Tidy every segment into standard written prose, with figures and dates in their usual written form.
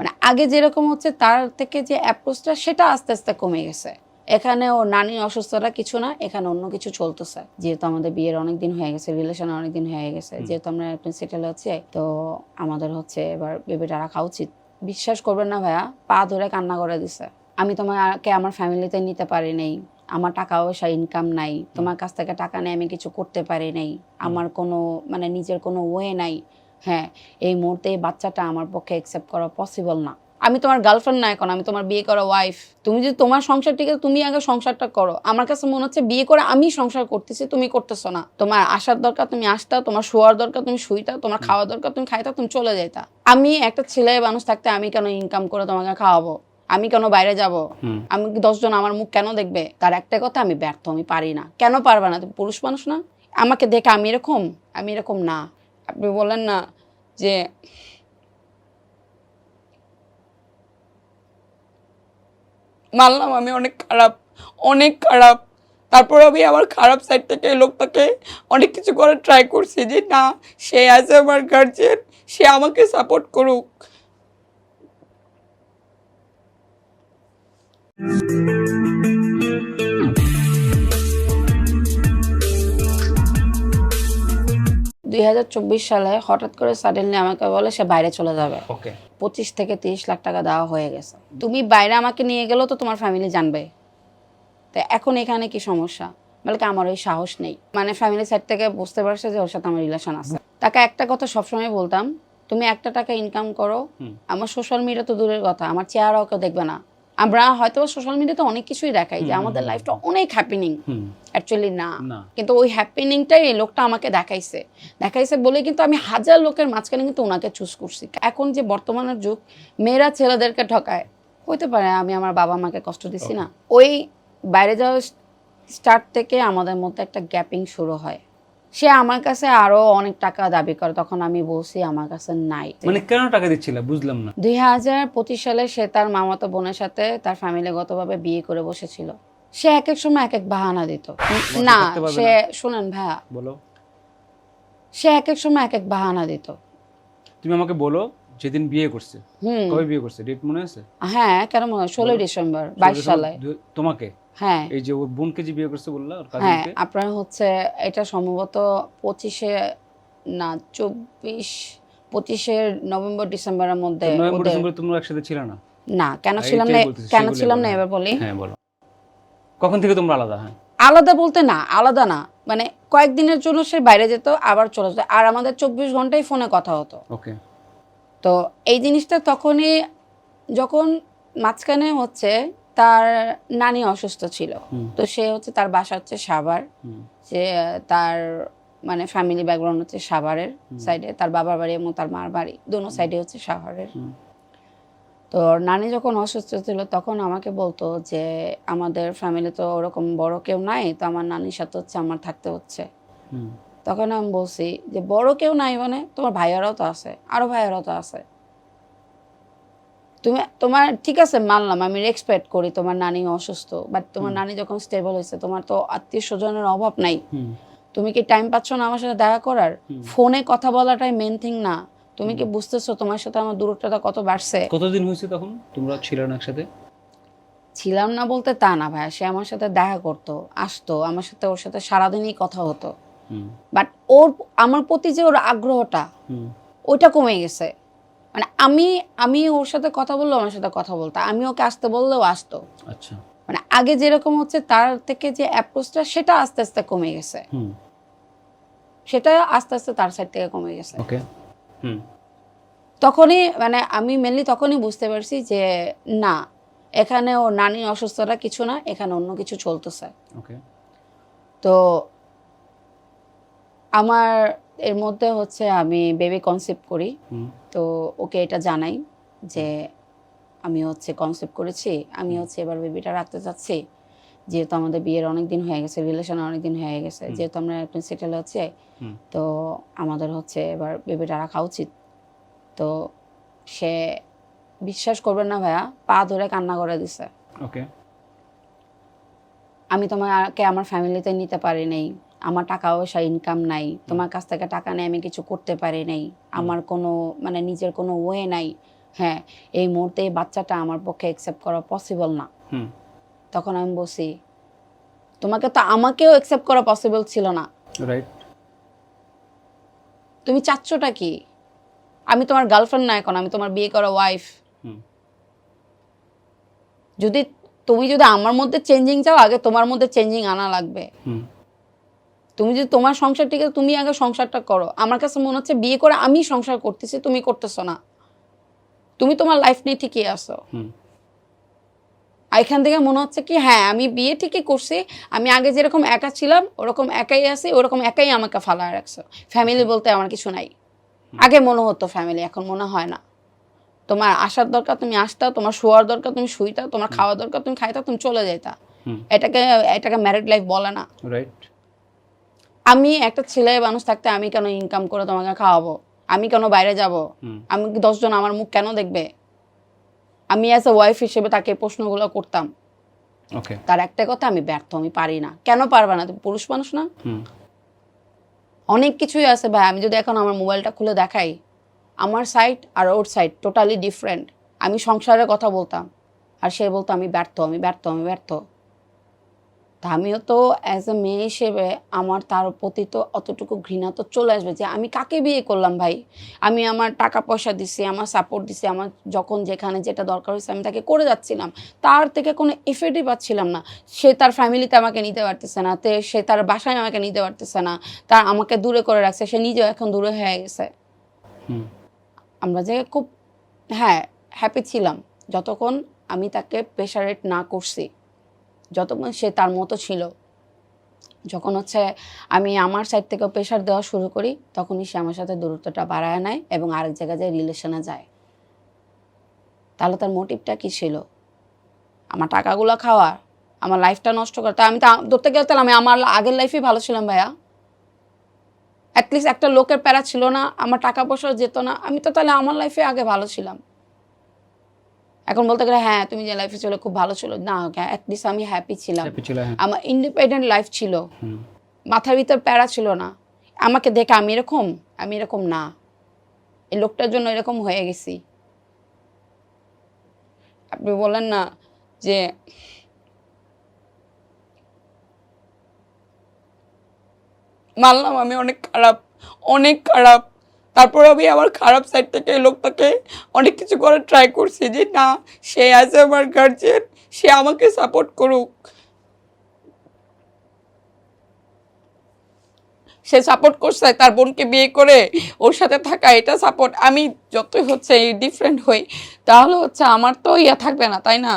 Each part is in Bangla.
মানে আগে যেরকম হচ্ছে তার থেকে যে অ্যাপ্রোচটা সেটা আস্তে আস্তে কমে গেছে। এখানে ও নানি অসুস্থতা কিছু না, এখানে অন্য কিছু চলতেছে। যেহেতু আমাদের বিয়ের অনেক দিন হয়ে গেছে, রিলেশন অনেক দিন হয়ে গেছে, যেহেতু আমরা এখন সেটেল হচ্ছে, তো আমাদের হচ্ছে এবার বেবিটা রাখা উচিত। বিশ্বাস করবেন না ভাইয়া, পা ধরে কান্না করে দিছে। আমি তোমাকে আমার ফ্যামিলিতে নিতে পারি নাই, আমার টাকা পয়সা ইনকাম নাই, তোমার কাছ থেকে টাকা নেই, আমি কিছু করতে পারি নাই, আমার কোনো মানে নিজের কোনো ওয়ে নাই। হ্যাঁ, এই মুহূর্তে এই বাচ্চাটা আমার পক্ষে অ্যাকসেপ্ট করা পসিবল না। আমি তোমার গার্লফ্রেন্ড না, এখন আমি তোমার বিয়ে করা ওয়াইফ। তুমি যদি তোমার সংসার ঠিক আছে, তুমি আগে সংসারটা করো। আমার কাছে মনে হচ্ছে বিয়ে করে আমি সংসার করতেছি, তুমি করতেছো না। তোমার আসার দরকার তুমি আসতা, তোমার শোয়ার দরকার তুমি শুইতা, তোমার খাওয়ার দরকার তুমি খাইতা, তুমি চলে যাইতা। আমি একটা ছেলে মানুষ থাকতে আমি কেন ইনকাম করে তোমাকে খাওয়াবো? আমি কেন বাইরে যাব? আমি 10 জন আমার মুখ কেন দেখবে? তার একটা কথা, আমি ব্যর্থ, আমি পারি না। কেন পারবা না? তুমি পুরুষ মানুষ না? আমাকে দেখে আমি এরকম না। আপনি বলেন না যে মানলাম আমি অনেক খারাপ, অনেক খারাপ। তারপর আমি আমার খারাপ সাইড থেকে এই লোকটাকে অনেক কিছু করে ট্রাই করছি যে না, সে আছে আমার গার্জিয়ান, সে আমাকে সাপোর্ট করুক। সালে হঠাৎ করে সাডেনলি আমাকে বলে সে বাইরে চলে যাবে। 25 থেকে 30 লাখ টাকা দেওয়া হয়ে গেছে। তুমি বাইরে আমাকে নিয়ে গেলেও তো তোমার ফ্যামিলি জানবে। তো এখন এখানে কি সমস্যা? বলকে আমার ওই সাহস নেই। মানে ফ্যামিলি সাইড থেকে বুঝতে পারছে যে ওর সাথে আমার রিলেশন আছে। তাকে একটা কথা সবসময় বলতাম, তুমি একটা টাকা ইনকাম করো, আমার সোশ্যাল মিডিয়া তো দূরের কথা, আমার চেহারাও কেউ দেখবে না। আমরা হয়তো সোশ্যাল মিডিয়াতে অনেক কিছুই দেখাই যে আমাদের লাইফটা অনেক হ্যাপেনিং, অ্যাকচুয়ালি না। কিন্তু ওই হ্যাপেনিংটাই এই লোকটা আমাকে দেখাইছে বলে কিন্তু আমি হাজার লোকের মাঝখানে কিন্তু ওনাকে চুজ করছি। এখন যে বর্তমানের যুগ, মেয়েরা ছেলেদেরকে ঠকায়, হইতে পারে আমি আমার বাবা মাকে কষ্ট দিছি না। ওই বাইরে যাওয়া স্টার্ট থেকে আমাদের মধ্যে একটা গ্যাপিং শুরু হয়। সে আমার কাছে আরো অনেক টাকা দাবি করে, তখন আমি বলছি আমার কাছে নাই। মানে কেন টাকা দিচ্ছিল বুঝলাম না। 2025 সালে সে তার মামাতো বোনের সাথে তার ফ্যামিলিগতভাবে বিয়ে করে বসেছিল। সে এক এক সময় এক এক বাহানা দিত। না, সে শুনেন ভাইয়া, বলো। সে এক এক সময় এক এক বাহানা দিত। তুমি আমাকে বলো যেদিন বিয়ে করছে, কবে বিয়ে করছে, ডেট মনে আছে? হ্যাঁ, কেন মনে হয়? 16 ডিসেম্বর 22 সালে। তোমাকে? হ্যাঁ। এই যে ওর বোনকে যে বিয়ে করছে বললা, ওর হ্যাঁ, কাজিনকে? আপনার হচ্ছে এটা সম্ভবত 25 নভেম্বর ডিসেম্বরের মধ্যে। নভেম্বর ডিসেম্বরে তোমরা একসাথে ছিল না? না, কেন ছিলাম না এবার বলি। হ্যাঁ বলো, কখন থেকে তোমরা আলাদা? হ্যাঁ, আলাদা বলতে না, আলাদা না, মানে কয়েকদিনের জন্য সে বাইরে যেত, আবার চলে যেত, আর আমাদের 24 ঘন্টাই ফোনে কথা হতো। ওকে। তো এই জিনিসটা তখনই, যখন মাঝখানে হচ্ছে তার নানি অসুস্থ ছিল, তো সে হচ্ছে তার বাসা হচ্ছে সাভার, সে তার মানে ফ্যামিলি ব্যাকগ্রাউন্ড হচ্ছে সাভারের সাইডে, তার বাবার বাড়ি এবং তার মার বাড়ি দোনো সাইডে হচ্ছে সাভারের। তো নানি যখন অসুস্থ ছিল তখন আমাকে বলতো যে আমাদের ফ্যামিলি তো ওরকম বড় কেউ নাই, তো আমার নানির সাথে হচ্ছে আমার থাকতে হচ্ছে। তখন আমি বলছি যে বড় কেউ নাই মানে তোমার ভাইয়ারাও তো আছে, আরো ভাইয়ারাও তো আছে। তোমার ঠিক আছে মানলাম, আমি রেসপেক্ট করি তোমার নানি অসুস্থ, বাট তোমার নানি যখন স্টেবল হয়েছে, তোমার তো আত্মীয় স্বজনের অভাব নাই, তুমি কি টাইম পাচ্ছ না আমার সাথে দেখা করার? ফোনে কথা বলাটাই মেন থিং না? তুমি কি বুঝতেছো তোমার সাথে আমার দূরত্বটা কত বাড়ছে? কতদিন হয়েছে তখন তোমরা ছিলে না একসাথে? ছিলাম না বলতে তা না ভাইয়া, সে আমার সাথে দেখা করতো, আসতো আমার সাথে, ওর সাথে সারাদিনই কথা হতো, বাট আমার প্রতি যে ওর আগ্রহটা ওইটা কমে গেছে। মানে আমি ওর সাথে কথা বললেও আমার সাথে কথা বলতো, আমি ওকে আসতে বললেও আসতো। আচ্ছা। মানে আগে যেরকম হচ্ছে তার থেকে যে অ্যাপ্রোচটা সেটা আস্তে আস্তে কমে গেছে, সেটা আস্তে আস্তে তার সাইড থেকে কমে গেছে। ওকে। তখনই মানে আমি মেনলি তখনই বুঝতে পারছি যে না, এখানে ও নানির অসুস্থতা কিছু না, এখানে অন্য কিছু চলতেছে। ওকে। তো আমার এর মধ্যে হচ্ছে আমি বেবি কনসেপ্ট করি, তো ওকে এটা জানাই যে আমি হচ্ছে কনসেপ্ট করেছি, আমি হচ্ছে এবার বেবিটা রাখতে চাচ্ছি। যেহেতু আমাদের বিয়ের অনেক দিন হয়ে গেছে, রিলেশন অনেক দিন হয়ে গেছে, যেহেতু আমরা এখন সেটেল হচ্ছে, তো আমাদের হচ্ছে এবার বেবিটা রাখা উচিত। তো সে বিশ্বাস করবেন না ভাইয়া, পা ধরে কান্না করে দিছে। ওকে। আমি তোমাকে আমার ফ্যামিলিতে নিতে পারি নাই, আমার টাকা পয়সা ইনকাম নাই, তোমার কাছ থেকে টাকা নেই, আমি কিছু করতে পারি নাই, আমার কোনো মানে নিজের কোনো ওয়ে নাই। হ্যাঁ এই মুহূর্তে এই বাচ্চাটা আমার পক্ষে অ্যাকসেপ্ট করা পসিবল না। তখন আমি বলছি তোমাকে তো আমাকেও অ্যাকসেপ্ট করা পসিবল ছিল না, রাইট? তুমি চাচ্ছটা কি? আমি তোমার গার্লফ্রেন্ড না এখন, আমি তোমার বিয়ে করা ওয়াইফ। তুমি যদি আমার মধ্যে চেঞ্জিং চাও, আগে তোমার মধ্যে চেঞ্জিং আনা লাগবে। তুমি যদি তোমার সংসার ঠিক আছে, তুমি আগে সংসারটা করো। আমার কাছে মনে হচ্ছে বিয়ে করে আমি সংসার করতেছি, তুমি করতেছো না। তুমি তোমার লাইফ নিয়ে ঠিকই আছো। এখান থেকে মনে হচ্ছে কি হ্যাঁ আমি বিয়ে ঠিকই করছি, আমি আগে যেরকম একা ছিলাম ওরকম একাই আছি, ওরকম একাই আমাকে ফালায় রাখছো। ফ্যামিলি বলতে আমার কিছু নাই। আগে মনে হতো ফ্যামিলি, এখন মনে হয় না। তোমার আসার দরকার তুমি আসতা, তোমার শোয়ার দরকার তুমি শুইতা, তোমার খাওয়ার দরকার তুমি খাইতা, তুমি চলে যাইতা। এটাকে ম্যারিড লাইফ বলে না। রাইট? আমি একটা ছেলে মানুষ থাকতে আমি কেন ইনকাম করে তোমাকে খাওয়াবো? আমি কেন বাইরে যাব? আমি 10 জন আমার মুখ কেন দেখবে? আমি অ্যাজ এ ওয়াইফ হিসেবে তাকে প্রশ্নগুলো করতাম। তার একটা কথা, আমি ব্যর্থ, আমি পারি না। কেন পারবা না? তুমি পুরুষ মানুষ না? অনেক কিছুই আছে ভাই। আমি যদি এখন আমার মোবাইলটা খুলে দেখাই, আমার সাইড আর ওর সাইড টোটালি ডিফারেন্ট। আমি সংসারের কথা বলতাম আর সে বলতো আমি ব্যর্থ, আমি ব্যর্থ, আমি ব্যর্থ। তা আমিও তো অ্যাজ এ মেয়ে হিসেবে আমার তার প্রতি তো অতটুকু ঘৃণা তো চলে আসবে যে আমি কাকে বিয়ে করলাম ভাই। আমি আমার টাকা পয়সা দিছি, আমার সাপোর্ট দিছি, আমার যখন যেখানে যেটা দরকার হয়েছে আমি তাকে করে যাচ্ছিলাম, তার থেকে কোনো এফেক্টই পাচ্ছিলাম না। সে তার ফ্যামিলিতে আমাকে নিতে পারতেছে না, সে তার বাসায় আমাকে নিতে পারতেছে না, তার আমাকে দূরে করে রাখছে, সে নিজেও এখন দূরে হয়ে গেছে। আমরা যে খুব হ্যাপি ছিলাম যতক্ষণ আমি তাকে প্রেশারেট না করছি, যতক্ষণ সে তার মতো ছিল। যখন আমি আমার সাইড থেকে প্রেশার দেওয়া শুরু করি, তখনই সে আমার সাথে দূরত্বটা বাড়ায় নেয় এবং আরেক জায়গায় যায় রিলেশনে যায়। তাহলে তার মোটিভটা কি ছিল? আমার টাকাগুলো খাওয়া, আমার লাইফটা নষ্ট করা। তা আমি তো ধরতে গেলে তাহলে আমি আমার আগের লাইফেই ভালো ছিলাম ভাইয়া। অ্যাটলিস্ট একটা লোকের প্যারা ছিল না, আমার টাকা পয়সা যেত না, আমি তো তাহলে আমার লাইফে আগে ভালো ছিলাম। এখন বলতে গেলে হ্যাঁ তুমি যে লাইফে ছিল খুব ভালো ছিল না, অ্যাটলিস্ট আমি হ্যাপি ছিলাম, আমার ইন্ডিপেন্ডেন্ট লাইফ ছিল, মাথার ভিতর প্যারা ছিল না। আমাকে দেখে আমি এরকম না, এই লোকটার জন্য এরকম হয়ে গেছি। আপনি বলেন না যে মানলাম আমি অনেক খারাপ, তারপর আমি আমার খারাপ সাইড থেকে লোকটাকে অনেক কিছু করে ট্রাই করছি যে না, সে আছে আমার গার্জিয়ান, সে আমাকে সাপোর্ট করুক। সে সাপোর্ট করছে তার বোনকে বিয়ে করে ওর সাথে থাকা, এটা সাপোর্ট। আমি যতই ডিফারেন্ট হই, তাহলে আমার তো ইয়া থাকবে না, তাই না?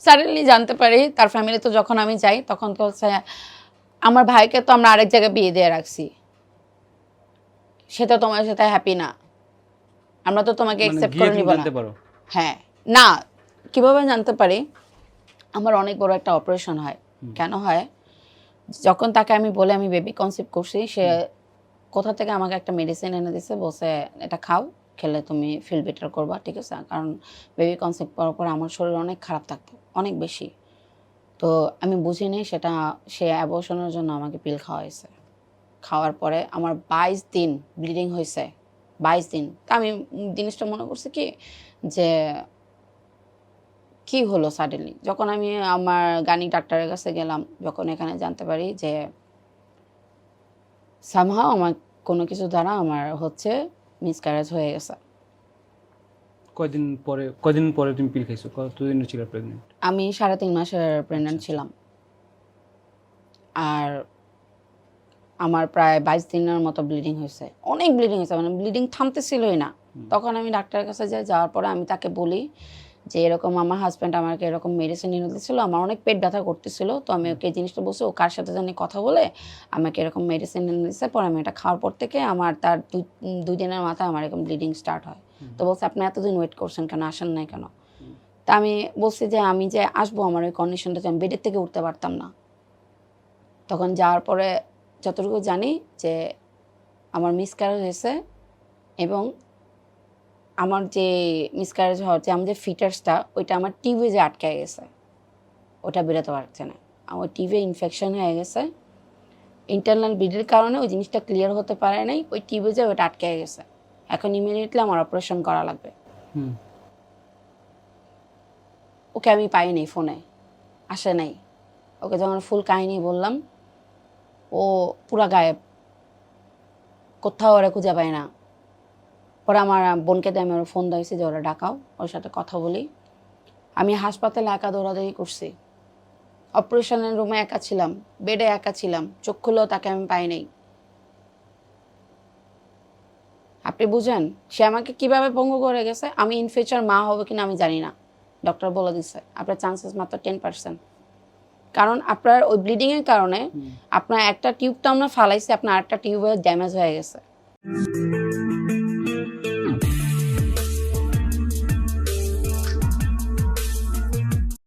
সাডেনলি জানতে পারি তার ফ্যামিলিতে যখন আমি যাই, তখন তো আমার ভাইকে তো আমরা আরেক জায়গায় বিয়ে দিয়ে রাখছি, সেটা তোমার সাথে হ্যাপি না, আমরা তো তোমাকে অ্যাকসেপ্ট করে নিব না। হ্যাঁ না, কিভাবে জানতে পারি? আমার অনেক বড় একটা অপারেশন হয়। কেন হয়? যখন তাকে আমি বলে আমি বেবি কনসিভ করছি, সে কোথা থেকে আমাকে একটা মেডিসিন এনে দিছে, বলছে এটা খাও, খেলে তুমি ফিল বেটার করবা, ঠিক আছে? কারণ বেবি কনসিভ করার পর আমার শরীর অনেক খারাপ থাকতো, অনেক বেশি। তো আমি বুঝিনি সেটা, সে অ্যাবর্শনের জন্য আমাকে পিল খাওয়াইছে। খাওয়ার পরে আমার 22 দিন ব্লিডিং হয়েছে, 22 দিন। তা আমি জিনিসটা মনে করছি কি যে কি হলো সাডেনলি। যখন আমি আমার গানি ডাক্তারের কাছে গেলাম, যখন এখানে জানতে পারি যে সামহাও আমার কোনো কিছু দ্বারা আমার মিসক্যারেজ হয়ে গেছে। কয়দিন পরে তুমি পিল খাইছো? কতদিন ছিল প্রেগন্যান্ট? আমি 3.5 মাসের প্রেগন্যান্ট ছিলাম। আর আমার প্রায় 22 দিনের মতো ব্লিডিং হয়েছে, অনেক ব্লিডিং হয়েছে, মানে ব্লিডিং থামতেছিলই না। তখন আমি ডাক্তারের কাছে যাওয়ার পরে আমি তাকে বলি যে এরকম আমার হাজব্যান্ড আমাকে এরকম মেডিসিন এনে দিয়েছিল, আমার অনেক পেট ব্যথা করতেছিল, তো আমি ওকে জিনিসটা বলছি, ও কার সাথে জানি কথা বলে আমাকে এরকম মেডিসিন এনে দিয়েছে। পরে আমি এটা খাওয়ার পর থেকে আমার তার 2 দিনের মাথায় আমার এরকম ব্লিডিং স্টার্ট হয়। তো বলছে আপনি এতদিন ওয়েট করছেন কেন, আসেন নাই কেন? তা আমি বলছি যে আমি যে আসবো, আমার ওই কন্ডিশনটা, আমি বেডের থেকে উঠতে পারতাম না। তখন যাওয়ার পরে যতটুকু জানি যে আমার মিসক্যারেজ হয়েছে, এবং আমার যে মিসক্যারেজ হওয়ার যে আমার যে ফিটার্সটা, ওইটা আমার টিউবে যে আটকে গেছে, ওটা বেরোতে পারছে না। আমার টিউবে ইনফেকশন হয়ে গেছে, ইন্টারনাল ব্লিডের কারণে ওই জিনিসটা ক্লিয়ার হতে পারে নাই, ওই টিউবে ওটা আটকে গেছে। এখন ইমিডিয়েটলি আমার অপারেশন করা লাগবে। ওকে আমি পাইনি, ফোনে আসে নাই। ওকে যখন ফুল কাহিনী বললাম, ও পুরা গায়েব, কোথাও ওরা খুঁজে পায় না। পরে আমার বোনকে দিয়ে আমি ওরা ফোন দিয়েছি যে ওরা ডাকাও, ওর সাথে কথা বলি। আমি হাসপাতালে একা দৌড়াদৌড়ি করছি, অপারেশনের রুমে একা ছিলাম, বেডে একা ছিলাম, চোখ খুলেও তাকে আমি পাই নাই। আপনি বুঝেন সে আমাকে কিভাবে পঙ্গু করে গেছে। আমি ইন ফিউচার মা হবো কিনা আমি জানি না, ডক্টর বলে দিচ্ছে আপনার চান্সেস মাত্র 10%। কারণ আপনার ওই ব্লিডিংয়ের কারণে আপনার একটা টিউব তো আমরা ফালাইছি, আপনার আরেকটা টিউবে ড্যামেজ হয়ে গেছে।